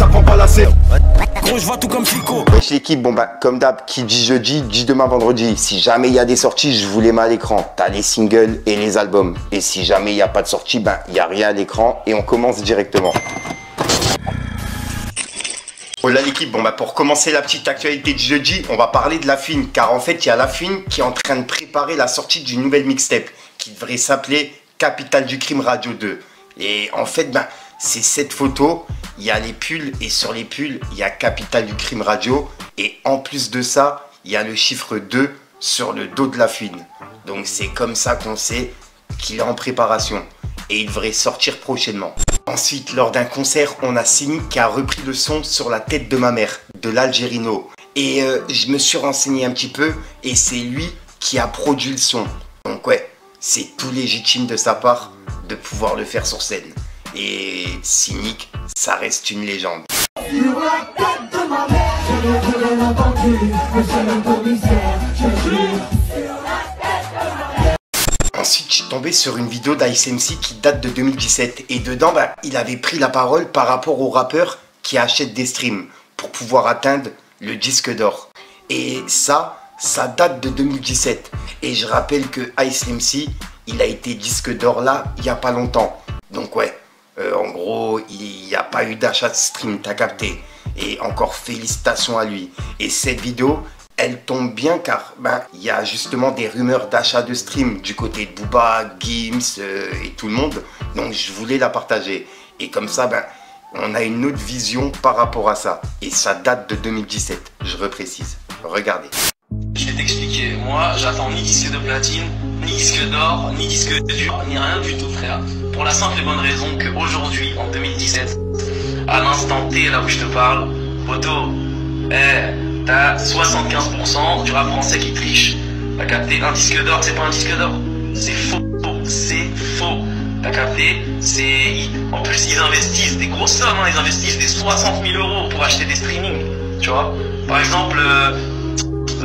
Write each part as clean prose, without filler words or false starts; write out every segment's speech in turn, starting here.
ça prend pas la serre. Gros, je vois tout comme Fico. Wesh l'équipe, bon bah comme d'hab, qui dit jeudi, dit demain vendredi. Si jamais il y a des sorties, je vous les mets à l'écran. T'as les singles et les albums. Et si jamais il n'y a pas de sortie, ben il n'y a rien à l'écran et on commence directement. Oh là l'équipe, bon bah pour commencer la petite actualité du jeudi, on va parler de La Fine. Car en fait, il y a La Fine qui est en train de préparer la sortie d'une nouvelle mixtape qui devrait s'appeler Capitale du Crime Radio 2. Et en fait, ben c'est cette photo, il y a les pulls et sur les pulls, il y a Capitale du Crime Radio. Et en plus de ça, il y a le chiffre 2 sur le dos de La Fine. Donc c'est comme ça qu'on sait qu'il est en préparation. Et il devrait sortir prochainement. Ensuite, lors d'un concert, on a Cynic qui a repris le son sur La Tête de ma mère, de l'Algérino. Et je me suis renseigné un petit peu et c'est lui qui a produit le son. Donc ouais, c'est tout légitime de sa part de pouvoir le faire sur scène. Et Cynic, ça reste une légende. Sur la tête de ma mère, je l'ai entendu, monsieur le commissaire, je jure. Ensuite, je suis tombé sur une vidéo d'Ice MC qui date de 2017. Et dedans, bah, il avait pris la parole par rapport aux rappeurs qui achètent des streams pour pouvoir atteindre le disque d'or. Et ça date de 2017. Et je rappelle que Ice MC, il a été disque d'or là, il n'y a pas longtemps. Donc ouais, en gros, il n'y a pas eu d'achat de stream, t'as capté. Et encore félicitations à lui. Et cette vidéo, elle tombe bien car il y a justement des rumeurs d'achat de stream du côté de Booba, Gims et tout le monde. Donc je voulais la partager. Et comme ça, on a une autre vision par rapport à ça. Et ça date de 2017, je reprécise. Regardez. Je vais t'expliquer. Moi, j'attends ni disque de platine, ni disque d'or, ni disque dur, ni rien du tout, frère. Pour la simple et bonne raison qu'aujourd'hui, en 2017, à l'instant T, là où je te parle, photo, t'as 75% du rap français qui triche. T'as capté, un disque d'or, c'est pas un disque d'or. C'est faux, c'est faux. T'as capté, en plus, ils investissent des grosses sommes, hein. Ils investissent des 60 000 € pour acheter des streamings. Tu vois, par exemple,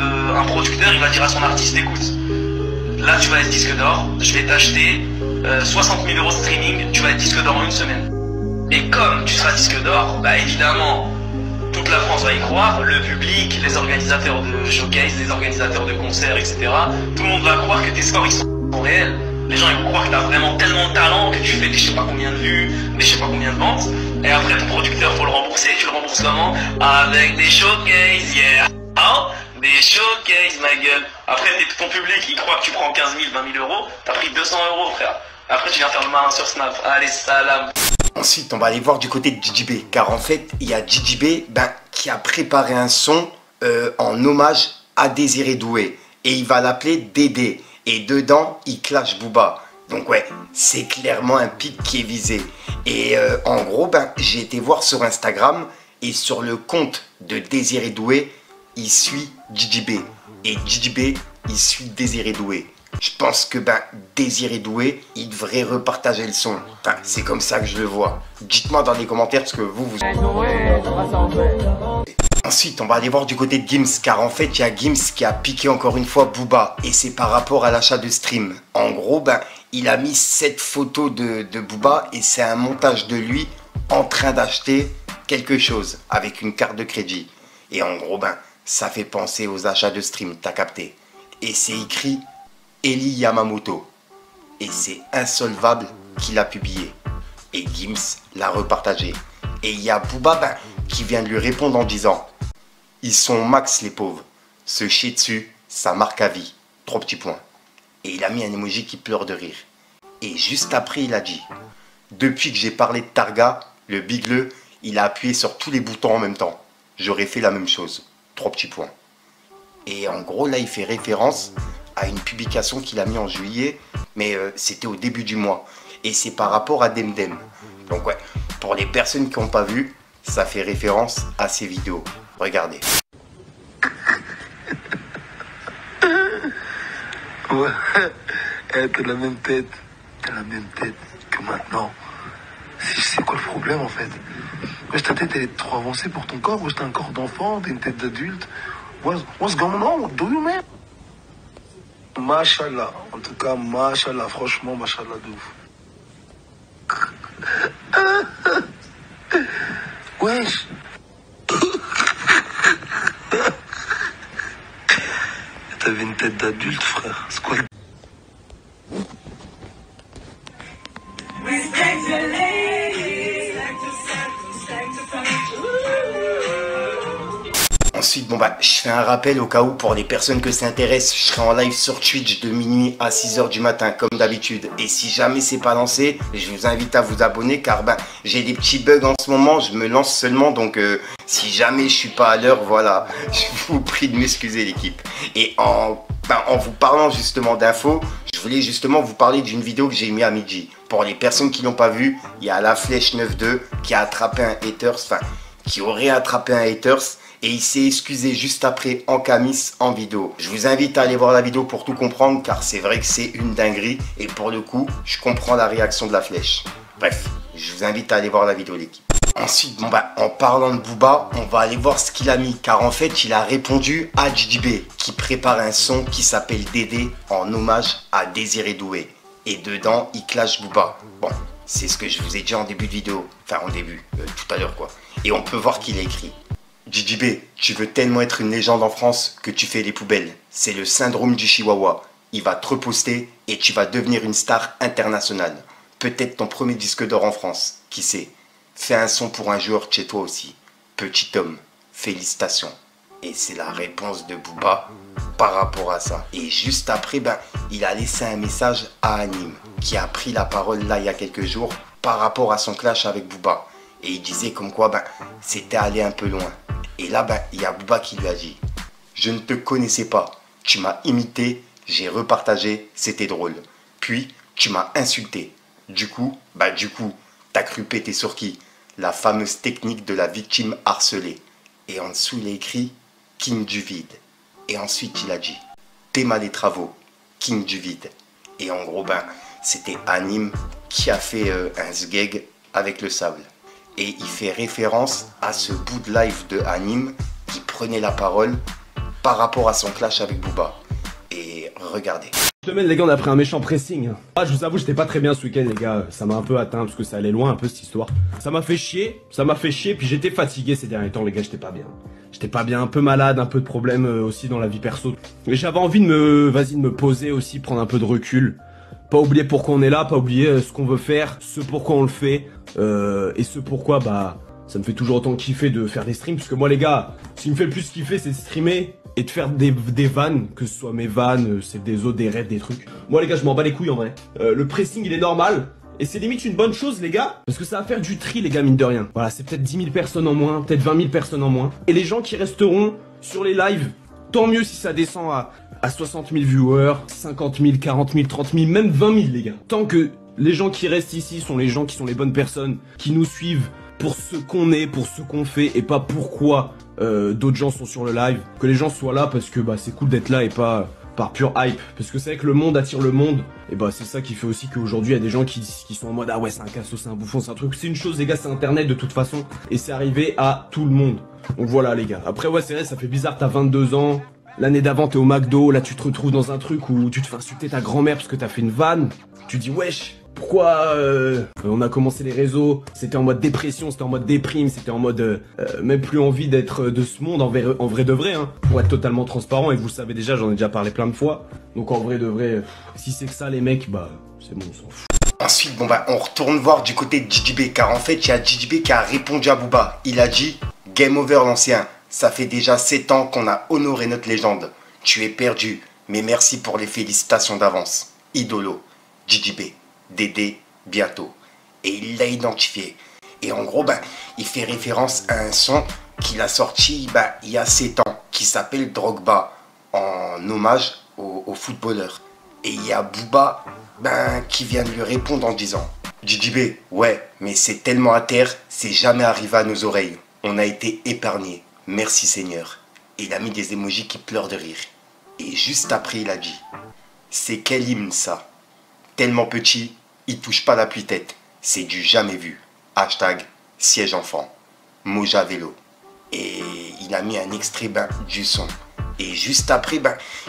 un producteur, il va dire à son artiste, écoute, là tu vas être disque d'or, je vais t'acheter 60 000 € streaming, tu vas être disque d'or en une semaine. Et comme tu seras disque d'or, évidemment, toute la France va y croire, le public, les organisateurs de showcase, les organisateurs de concerts, etc. Tout le monde va croire que tes scores ils sont réels. Les gens ils vont croire que tu as vraiment tellement de talent, que tu fais des je sais pas combien de vues, des je sais pas combien de ventes. Et après ton producteur faut le rembourser, tu le rembourses comment? Avec des showcases, yeah. Hein? Des showcases, ma gueule. Après ton public il croit que tu prends 15 000, 20 000 €, t'as pris 200 € frère. Après tu viens faire le malin sur Snap, allez salam. Ensuite, on va aller voir du côté de JJB. Car en fait, il y a JJB qui a préparé un son en hommage à Désiré Doué. Et il va l'appeler Dédé. Et dedans, il clash Booba. Donc ouais, c'est clairement un pic qui est visé. Et en gros, j'ai été voir sur Instagram. Et sur le compte de Désiré Doué, il suit JJB. Et JJB, il suit Désiré Doué. Je pense que Désiré Doué, il devrait repartager le son. Enfin, c'est comme ça que je le vois. Dites-moi dans les commentaires ce que vous... Ensuite, on va aller voir du côté de Gims, car en fait, il y a Gims qui a piqué encore une fois Booba. Et c'est par rapport à l'achat de stream. En gros, il a mis cette photo de Booba et c'est un montage de lui en train d'acheter quelque chose avec une carte de crédit. Et en gros, ça fait penser aux achats de stream, t'as capté. Et c'est écrit Eli Yamamoto. Et c'est Insolvable qui l'a publié. Et Gims l'a repartagé. Et il y a Booba qui vient de lui répondre en disant « Ils sont max les pauvres. Se chier dessus, ça marque à vie. » 3 petits points. Et il a mis un emoji qui pleure de rire. Et juste après, il a dit « Depuis que j'ai parlé de Targa, le bigleux, il a appuyé sur tous les boutons en même temps. J'aurais fait la même chose. » 3 petits points. Et en gros, là, il fait référence à une publication qu'il a mis en juillet, mais c'était au début du mois. Et c'est par rapport à Demdem. Donc ouais, pour les personnes qui n'ont pas vu, ça fait référence à ces vidéos. Regardez. Ouais, t'as la même tête. T'as la même tête que maintenant. Si je sais quoi le problème en fait. Wesh, ta tête elle est trop avancée pour ton corps. Wesh, t'as un corps d'enfant, t'as une tête d'adulte. What's going on? What do you man? Mashallah. En tout cas, mashallah. Franchement, mashallah de ouf. Wesh. T'avais une tête d'adulte, frère. C'est quoi? Ensuite, bon bah, je fais un rappel au cas où pour les personnes que ça intéresse, je serai en live sur Twitch de minuit à 6 h du matin comme d'habitude. Et si jamais c'est pas lancé, je vous invite à vous abonner car ben j'ai des petits bugs en ce moment, je me lance seulement donc si jamais je suis pas à l'heure, voilà, je vous prie de m'excuser l'équipe. Et en vous parlant justement d'infos, je voulais justement vous parler d'une vidéo que j'ai mis à midi. Pour les personnes qui l'ont pas vue, il y a la flèche 9-2 qui a attrapé un haters, enfin qui aurait attrapé un haters. Et il s'est excusé juste après en camis en vidéo. Je vous invite à aller voir la vidéo pour tout comprendre car c'est vrai que c'est une dinguerie. Et pour le coup, je comprends la réaction de la flèche. Bref, je vous invite à aller voir la vidéo l'équipe. Ensuite, bon bah, en parlant de Booba, on va aller voir ce qu'il a mis. Car en fait, il a répondu à JDB qui prépare un son qui s'appelle Dédé en hommage à Désiré Doué. Et dedans, il clash Booba. Bon, c'est ce que je vous ai dit en début de vidéo. Enfin, en début, tout à l'heure quoi. Et on peut voir qu'il a écrit. JDB, tu veux tellement être une légende en France que tu fais les poubelles. C'est le syndrome du chihuahua. Il va te reposter et tu vas devenir une star internationale. Peut-être ton premier disque d'or en France, qui sait. Fais un son pour un joueur de chez toi aussi. Petit homme, félicitations. Et c'est la réponse de Booba par rapport à ça. Et juste après, ben, il a laissé un message à Hanim, qui a pris la parole là il y a quelques jours par rapport à son clash avec Booba. Et il disait comme quoi ben, c'était allé un peu loin. Et là, ben, il y a Booba qui lui a dit « Je ne te connaissais pas, tu m'as imité, j'ai repartagé, c'était drôle. Puis, tu m'as insulté. Du coup, t'as cru péter sur qui? La fameuse technique de la victime harcelée. » Et en dessous, il a écrit « King du vide. » Et ensuite, il a dit « Théma des travaux, King du vide. » Et en gros, ben, c'était Hanim qui a fait un sgeg avec le sable. Et il fait référence à ce bout de live de Hanim qui prenait la parole par rapport à son clash avec Booba. Et regardez. Cette semaine les gars on a pris un méchant pressing. Ah, je vous avoue j'étais pas très bien ce week-end les gars, ça m'a un peu atteint parce que ça allait loin un peu cette histoire. Ça m'a fait chier, puis j'étais fatigué ces derniers temps les gars, j'étais pas bien. J'étais pas bien, un peu malade, un peu de problèmes aussi dans la vie perso. Et j'avais envie de me poser aussi, prendre un peu de recul. Pas oublier pourquoi on est là, pas oublier ce qu'on veut faire, ce pourquoi on le fait, et ce pourquoi bah ça me fait toujours autant kiffer de faire des streams, parce que moi les gars, ce qui me fait le plus kiffer c'est de streamer et de faire des vannes, que ce soit mes vannes, c'est des autres, des rêves, des trucs. Moi les gars je m'en bats les couilles en vrai. Le pressing il est normal, et c'est limite une bonne chose les gars, parce que ça va faire du tri les gars mine de rien. Voilà, c'est peut-être 10 000 personnes en moins, peut-être 20 000 personnes en moins. Et les gens qui resteront sur les lives, tant mieux si ça descend à 60 000 viewers, 50 000, 40 000, 30 000, même 20 000 les gars. Tant que les gens qui restent ici sont les gens qui sont les bonnes personnes, qui nous suivent pour ce qu'on est, pour ce qu'on fait, et pas pourquoi d'autres gens sont sur le live. Que les gens soient là parce que bah c'est cool d'être là et pas par pure hype. Parce que c'est vrai que le monde attire le monde, et bah c'est ça qui fait aussi qu'aujourd'hui il y a des gens qui sont en mode ah ouais c'est un cassos, c'est un bouffon, c'est un truc. C'est une chose les gars, c'est internet de toute façon, et c'est arrivé à tout le monde. Donc voilà les gars. Après ouais c'est vrai, ça fait bizarre, t'as 22 ans. L'année d'avant t'es au McDo, là tu te retrouves dans un truc où tu te fais insulter ta grand-mère parce que t'as fait une vanne. Tu dis wesh, pourquoi on a commencé les réseaux, c'était en mode dépression, c'était en mode déprime, c'était en mode même plus envie d'être de ce monde en vrai de vrai hein. Pour être totalement transparent, et vous le savez déjà, j'en ai déjà parlé plein de fois. Donc en vrai de vrai, si c'est que ça les mecs, bah c'est bon, on s'en fout. Ensuite, bon bah on retourne voir du côté de JDB, car en fait il y a JDB qui a répondu à Booba. Il a dit « Game over l'ancien, ça fait déjà 7 ans qu'on a honoré notre légende. Tu es perdu, mais merci pour les félicitations d'avance. Idolo, JDB, Dédé, bientôt. » Et il l'a identifié. Et en gros, ben, il fait référence à un son qu'il a sorti il y a 7 ans, qui s'appelle Drogba, en hommage au footballeur. Et il y a Booba qui vient de lui répondre en disant « JDB, ouais, mais c'est tellement à terre, c'est jamais arrivé à nos oreilles. On a été épargnés. Merci Seigneur. » Et il a mis des émojis qui pleurent de rire. Et juste après, il a dit « C'est quel hymne ça? Tellement petit, il touche pas la pluie-tête. C'est du jamais vu. Hashtag siège enfant. Moja vélo. » Et il a mis un extrait du son. Et juste après,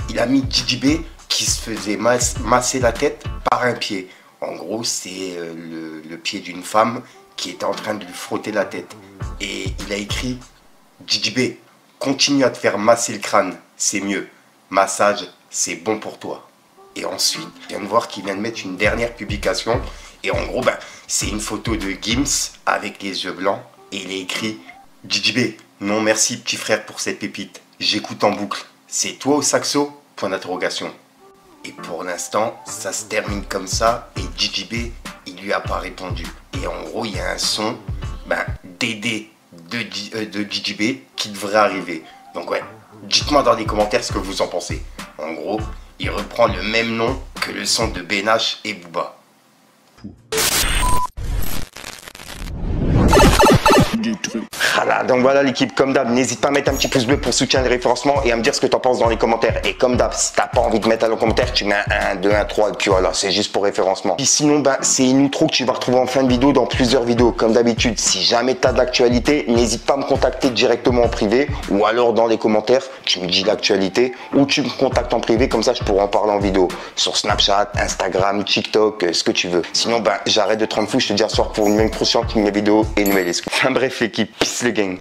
il a mis JDB qui se faisait masser la tête par un pied. En gros, c'est le pied d'une femme qui était en train de lui frotter la tête. Et il a écrit « JB, continue à te faire masser le crâne, c'est mieux. Massage, c'est bon pour toi. » Et ensuite, je viens de voir qu'il vient de mettre une dernière publication. Et en gros, c'est une photo de Gims avec les yeux blancs. Et il a écrit « JB, non merci petit frère pour cette pépite. J'écoute en boucle. C'est toi au saxo ? » Point d'interrogation. Et pour l'instant, ça se termine comme ça. Et JB, il lui a pas répondu. Et en gros, il y a un son d'aider de JB qui devrait arriver. Donc ouais, dites-moi dans les commentaires ce que vous en pensez. En gros, il reprend le même nom que le son de BNH et Booba. Voilà, donc voilà l'équipe, comme d'hab, n'hésite pas à mettre un petit pouce bleu pour soutenir le référencement et à me dire ce que tu en penses dans les commentaires. Et comme d'hab, si t'as pas envie de mettre dans les commentaires, tu mets un 1, 2, 1, 3 et puis voilà, c'est juste pour référencement. Puis sinon, c'est une outro que tu vas retrouver en fin de vidéo dans plusieurs vidéos. Comme d'habitude, si jamais t'as de l'actualité, n'hésite pas à me contacter directement en privé ou alors dans les commentaires, tu me dis l'actualité ou tu me contactes en privé, comme ça je pourrai en parler en vidéo. Sur Snapchat, Instagram, TikTok, ce que tu veux. Sinon, j'arrête de te rendre fou, je te dis à soir pour une même prochaine vidéo et une nouvelle excuse. Enfin bref l'équipe, peace les gang.